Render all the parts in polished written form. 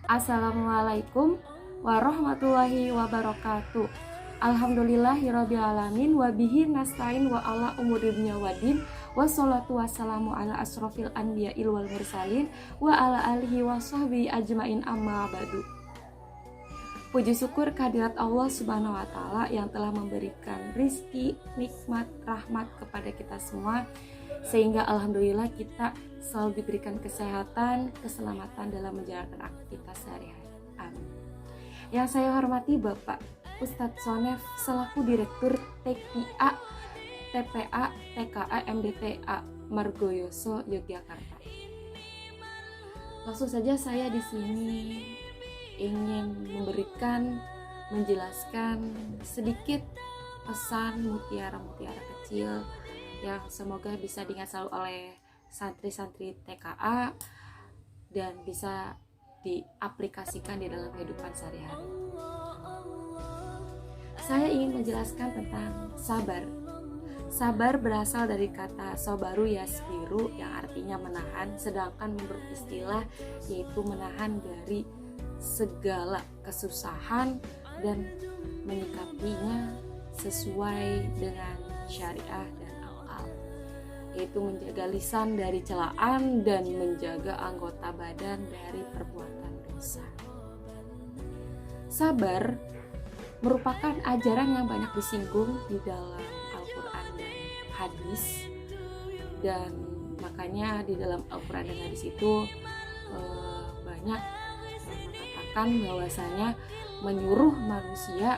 Assalamualaikum warahmatullahi wabarakatuh. Alhamdulillahirabbil alamin wa bihi nasta'in wa ala umuri dunya waddin wassalatu wassalamu ala asrofil anbiya'il wal mursalin wa ala alihi wa sahbihi ajmain amma ba'du. Puji syukur kehadirat Allah Subhanahu wa taala yang telah memberikan rizki, nikmat, rahmat kepada kita semua, sehingga alhamdulillah kita selalu diberikan kesehatan, keselamatan dalam menjalankan aktivitas sehari-hari. Amin. Yang saya hormati Bapak Ustadz Sonef selaku Direktur TKA, TPA, TKA, MDTA Margoyoso, Yogyakarta. Langsung saja saya di sini ingin menjelaskan sedikit pesan mutiara-mutiara kecil yang semoga bisa diingat selalu oleh santri-santri TKA dan bisa diaplikasikan di dalam kehidupan sehari-hari. Saya ingin menjelaskan tentang sabar. Sabar berasal dari kata sobaru yasbiru yang artinya menahan, sedangkan menurut istilah yaitu menahan dari segala kesusahan dan menyikapinya sesuai dengan syariah dan akal, yaitu menjaga lisan dari celaan dan menjaga anggota badan dari perbuatan dosa. Sabar merupakan ajaran yang banyak disinggung di dalam Al-Quran dan hadis, dan makanya di dalam Al-Quran dan hadis itu banyak mengatakan bahwasanya menyuruh manusia,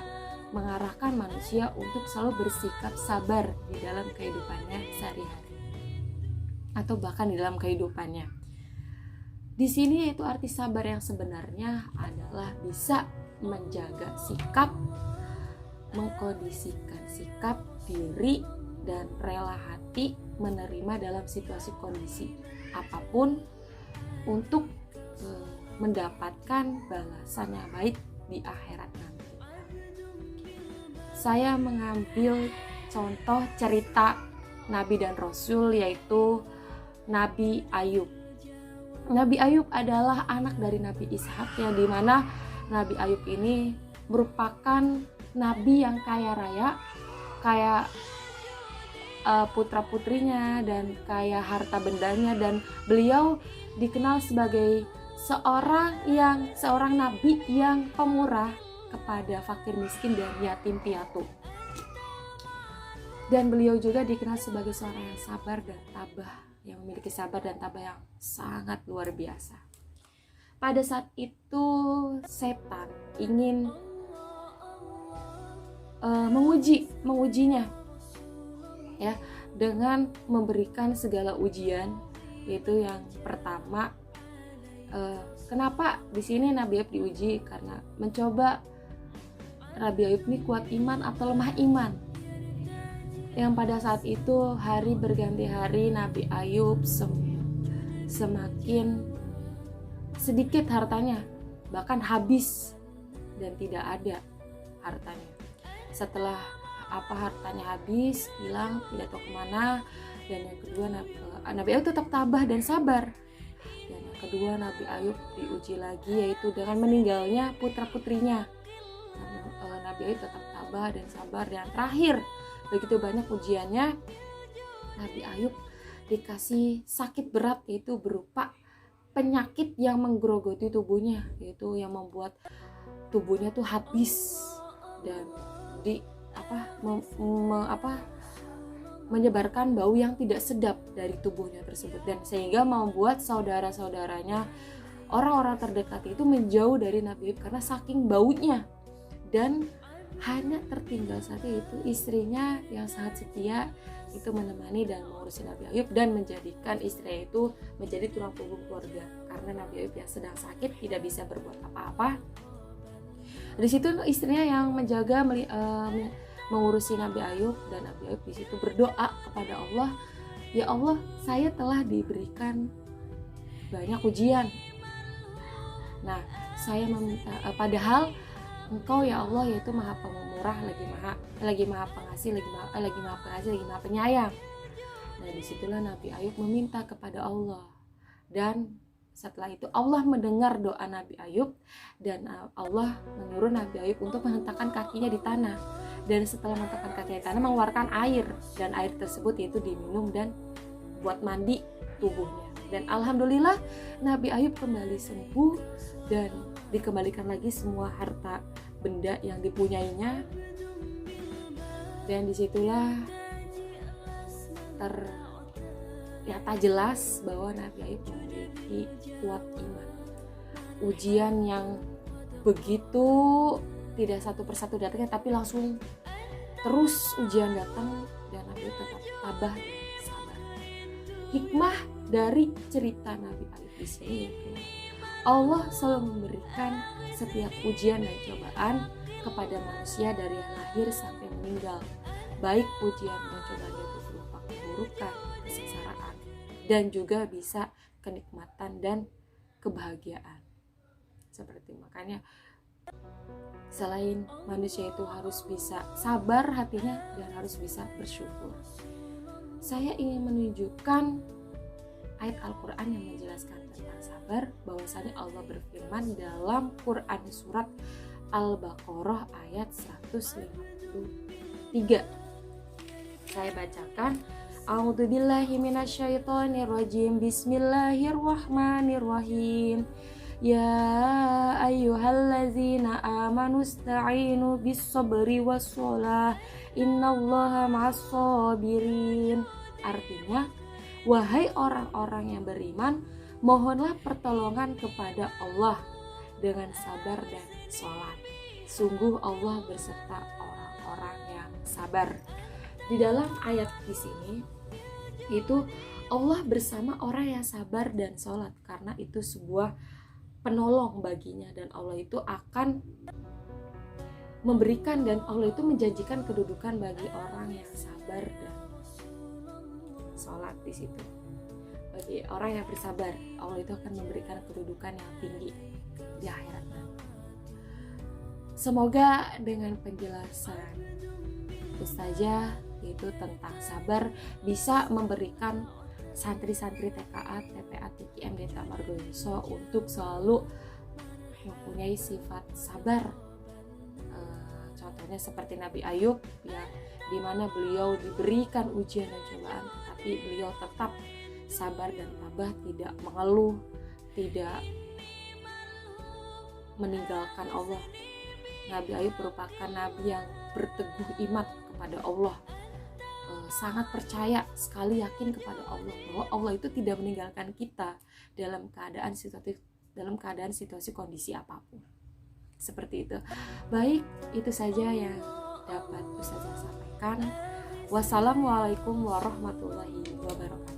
mengarahkan manusia untuk selalu bersikap sabar di dalam kehidupannya sehari-hari atau bahkan di dalam kehidupannya. Di sini yaitu arti sabar yang sebenarnya adalah bisa menjaga sikap, mengkondisikan sikap diri dan rela hati menerima dalam situasi kondisi apapun untuk mendapatkan balasan yang baik di akhirat nanti. Saya mengambil contoh cerita Nabi dan Rasul, yaitu Nabi Ayub. Nabi Ayub adalah anak dari Nabi Ishak, yang dimana Nabi Ayub ini merupakan nabi yang kaya raya, kaya putra-putrinya dan kaya harta bendanya, dan beliau dikenal sebagai seorang nabi yang pemurah kepada fakir miskin dan yatim piatu. Dan beliau juga dikenal sebagai seorang yang sabar dan tabah, yang memiliki sabar dan tabah yang sangat luar biasa. Pada saat itu setan ingin mengujinya ya, dengan memberikan segala ujian, yaitu yang pertama, kenapa di sini Nabi Ayub diuji? Karena mencoba Nabi Ayub ini kuat iman atau lemah iman. Yang pada saat itu hari berganti hari, Nabi Ayub semakin sedikit hartanya, bahkan habis dan tidak ada hartanya. Setelah hartanya habis, hilang, tidak tahu kemana. Dan yang kedua, Nabi Ayub tetap tabah dan sabar. Dan yang kedua, Nabi Ayub diuji lagi, yaitu dengan meninggalnya putra-putrinya. Nabi Ayub tetap tabah dan sabar. Dan terakhir, begitu banyak ujiannya, Nabi Ayub dikasih sakit berat, yaitu berupa penyakit yang menggerogoti tubuhnya, yaitu yang membuat tubuhnya tuh habis dan menyebarkan bau yang tidak sedap dari tubuhnya tersebut, dan sehingga membuat saudara-saudaranya, orang-orang terdekat itu menjauh dari Nabi Ayub karena saking baunya. Dan hanya tertinggal satu, itu istrinya yang sangat setia itu menemani dan mengurusi Nabi Ayub dan menjadikan istrinya itu menjadi tulang punggung keluarga, karena Nabi Ayub yang sedang sakit tidak bisa berbuat apa-apa. Di situ istrinya yang menjaga mengurusi Nabi Ayub, dan Nabi Ayub di situ berdoa kepada Allah, ya Allah, saya telah diberikan banyak ujian. Nah, saya meminta, padahal Engkau ya Allah yaitu Maha Pemurah, lagi Maha Pengasih, lagi Maha Penyayang. Nah, disitulah Nabi Ayub meminta kepada Allah, dan Setelah itu Allah mendengar doa Nabi Ayub dan Allah menyuruh Nabi Ayub untuk menghentakkan kakinya di tanah. Dan setelah menghentakkan kakinya di tanah mengeluarkan air, dan air tersebut yaitu diminum dan buat mandi tubuhnya. Dan alhamdulillah Nabi Ayub kembali sembuh dan dikembalikan lagi semua harta benda yang dipunyainya. Dan disitulah ternyata jelas bahwa Nabi Ayub memiliki kuat iman. Ujian yang begitu tidak satu persatu datangnya, tapi langsung terus ujian datang dan Nabi Ayub tetap tabah dan sabar. Hikmah dari cerita Nabi Ayub di sini yaitu Allah selalu memberikan setiap ujian dan cobaan kepada manusia dari yang lahir sampai meninggal. Baik ujian dan cobaan itu berupa keburukan, kesengsaraan, dan juga bisa kenikmatan dan kebahagiaan. Seperti makanya selain manusia itu harus bisa sabar hatinya dan harus bisa bersyukur. Saya ingin menunjukkan ayat Al-Quran yang menjelaskan tentang sabar, bahwasanya Allah berfirman dalam Quran surat Al-Baqarah ayat 153. Saya bacakan. A'udzubillahi minasyaitonirrajim. Bismillahirrahmanirrahim. Ya ayyuhallazina amanu ista'inu bis-sabri was-shalah. Innallaha ma'as-sabirin. Artinya, wahai orang-orang yang beriman, mohonlah pertolongan kepada Allah dengan sabar dan sholat. Sungguh Allah berserta orang-orang yang sabar. Di dalam ayat di sini itu Allah bersama orang yang sabar dan sholat, karena itu sebuah penolong baginya, dan Allah itu akan memberikan, dan Allah itu menjanjikan kedudukan bagi orang yang sabar dan sholat. Di situ bagi orang yang bersabar, Allah itu akan memberikan kedudukan yang tinggi di akhirat nanti. Semoga dengan penjelasan Ustazah yaitu tentang sabar bisa memberikan santri-santri TKA, TPA, TKM, Deta Margoyoso untuk selalu mempunyai sifat sabar. Contohnya seperti Nabi Ayub ya, dimana beliau diberikan ujian dan cobaan, tetapi beliau tetap sabar dan tabah, tidak mengeluh, tidak meninggalkan Allah. Nabi Ayub merupakan nabi yang berteguh iman kepada Allah, sangat percaya sekali, yakin kepada Allah bahwa Allah itu tidak meninggalkan kita dalam keadaan situasi kondisi apapun. Seperti itu. Baik, itu saja yang dapat Ustazah sampaikan. Wassalamualaikum warahmatullahi wabarakatuh.